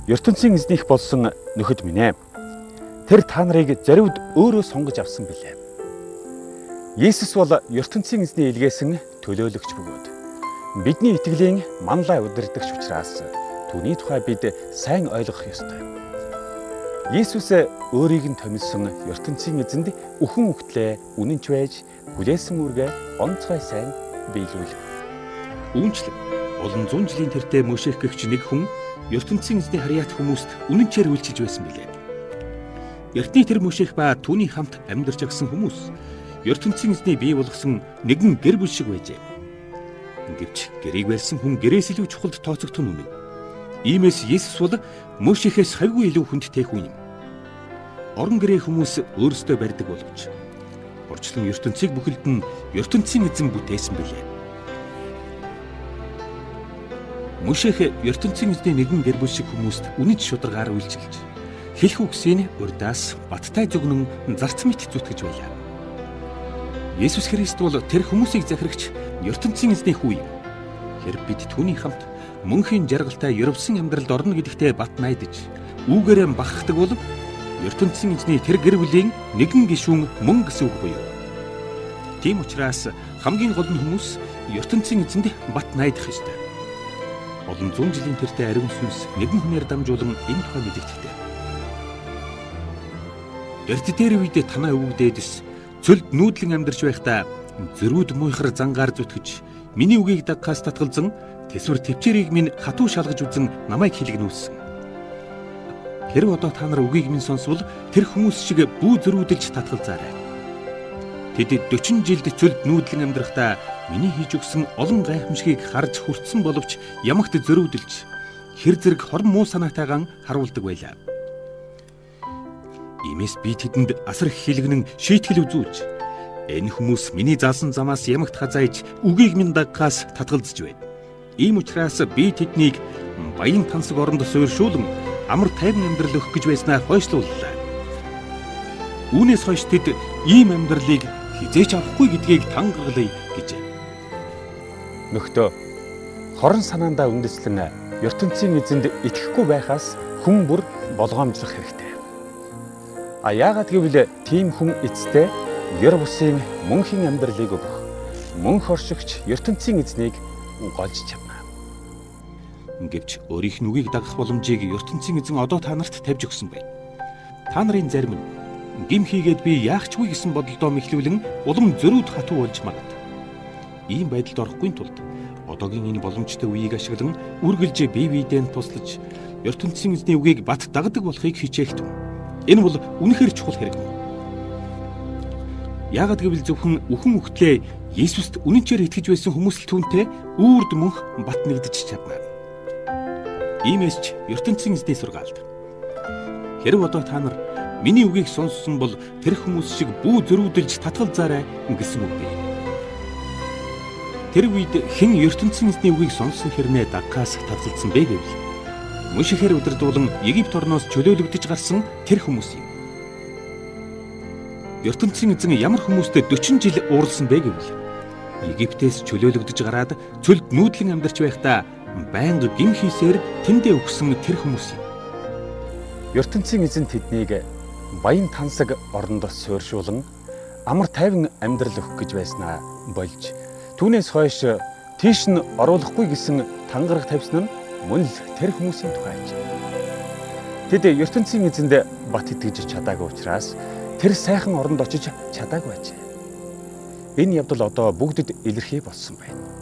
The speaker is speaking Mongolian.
ертөнцийн эзнийх болсон нөхөд минь ээ. Тэр та нарыг заривд өөрөө сонгож авсан билээ. Есүс бол ертөнцийн эзний илгээсэн төлөөлөгч бөгөөд бидний итгэлийн манлай удирдагч учраас түүний тухай бид сайн ойлгох ёстой. Есүс өөрийг нь томилсон ертөнцийн эзэнд үхэн үхтлээ үнэнч байж хүлээсэн үргээ онцгой сайн биелүүл. Үүнчлэн олон зуун жилийн тэртээ Мөшех гэгч нэг хүн ертөнцийн эзний харьяат хүмүүст үнэнчээр үйлчилж байсан билээ. Эртний тэр Мөшех ба түүний хамт амьдарч агсан хүмүүс ертөнцийн эзний бий болгосон нэгэн гэр бүл шиг байжээ. Гэвч гэрийг барьсан хүн гэрээс илүү чухалд тооцогдох нь үнэн. Иймээс Есүс бол Мөшехээс хавьгүй илүү хүндтэй хүн юм. Орон гэрээ хүмүүс өөрсдөө барьдаг боловч урьдчилан ертөнцийг бүхэлд нь ертөнцийн эзэн бүтээсэн билээ. Мөшех ертөнцийн эзний нэгэн гэр бүл шиг хүмүүст үнэнч шударгаар үйлчилж хэлэх үгсийн урдаас баттай зүгнэн зарц мэт зүтгэж байлаа. Есүс Христ бол тэр хүмүүсийг захирагч ертөнцийн эзний хүү юм. Хэрв бид түүний хамт мөнхийн жаргалтай ерөвсөн амьдралд орно гэдэгтээ бат найдаж үүгээрээ бахархдаг бол ертөнцийн эзний тэр гэр бүлийн нэгэн гишүүн мөн гэсэн үг буюу. Тийм учраас хамгийн гол нь хүмүүс ертөнцийн эзэнд бат найдах ёстой. Олон зуун жилийн тэртээ ариун сүнс нэгэн хүнээр дамжуулан энэ тухай мэдэгдэжээ. Эрт дээр үед танаа өвөг дээдэс цөлд нүүдлэн амьдарч байхдаа зөрүүд муйхар зангаар зүтгэж миний үгийг дагахаас татгалзан тэсвэр төвчээрийг минь хатуу шалгаж үзэн намайг хилэгнүүлсэн. Хэрв одоо та нар үгийг минь сонсвол тэр хүмүүс шиг бүү зөрүүдэлж татгалзаарай. Тэд 40 жилд цөлд нүүдлэн амьдрахдаа миний хийж өгсөн олон гайхамшигыг харж хүртсэн боловч ямагт зөрүүдэлж хэр зэрэг хорн муу санаатайгаан харуулдаг байлаа. Иймээс би тэдэнд асар их хилэгнэн шийтгэл үзүүлж энэ хүмүүс миний заасан замаас ямагт хазааж үгийг минь дагахаас татгалзаж байна. Ийм учраас би тэднийг баян тансаг оронд суурьшуулан амар тайван амьдрал өгөх гэж байснаа хойшлууллаа. Үүнээс хойш тэд ийм амьдралыг хизээч авахгүй гэдгийг тангаглая гэж. Нөхдөө хорон санаандаа үндэслэн ертөнцийн эзэнд итгэхгүй байхаас хүн бүр болгоомжлох хэрэгтэй. Яагаад гэвэл тийм хүн эцтэй ёр бусын мөнхийн амьдралыг өгөх мөнх оршигч ертөнцийн эзнийг голж чадна. Гэвч өөрийнх нь үгийг дагах боломжийг ертөнцийн эзэн одоо та нарт тавьж өгсөн байна. Та нарын зарим нь гим хийгээд би яахчгүй гэсэн бодолдоо мэхлүүлэн улам зөрүүд хатуу болж магад. Ийм байдалд орохгүй тулд одоогийн энэ боломжтой үеийг ашиглан үргэлж бие биедээ туслаж ертөнцийн эзний үгийг бат дагдаг болохыг хичээх түн. Энэ бол үнэхээр чухал хэрэг юм. Яагаад гэвэл зөвхөн үхэн үхтлээ Есүст үнэнчээр итгэж байсан хүмүүс л түүнтэй үрд мөнх бат нэгдэж чадна. Иймээс ч ертөнцийн эзний сургаалт. Хэрв одоо та нар миний үгийг сонссон бол тэр хүмүүс шиг бүү зөрүүдэлж татгалзаарай гэсэн үг бий. Тэр үед хэн ертөнцийн эзний үгийг сонссон хэрнээ дагахаас татгалзсан бэ гэвэл Мөшехээр удирдуулан Египт орноос чөлөөлөгдөж гарсан тэр хүмүүс юм. ертөнцийн эзэн ямар хүмүүстэй 40 жил ууралсан бэ гэвэл Египтээс чөлөөлөгдөж гараад цөлд нүүдлэн амьдарч байхдаа байнга гим хийсээр тэндээ өгсөн тэр хүмүүс юм. ертөнцийн эзэн тэднийг баян тансаг оронд суурьшуулан амар тайван амьдрал өгөх гэж байснаа болж түүнээс хойш тийш нь оруулахгүй гэсэн тангараг тавьсан нь мөн л тэр хүмүүсийн тухайч. Тэд ертөнцийн эзэнд бат итгэж чадаагүй учраас тэр сайхан оронд очиж чадаагүй ажээ. Энэ явдал одоо бүгдэд илэрхий болсон байна.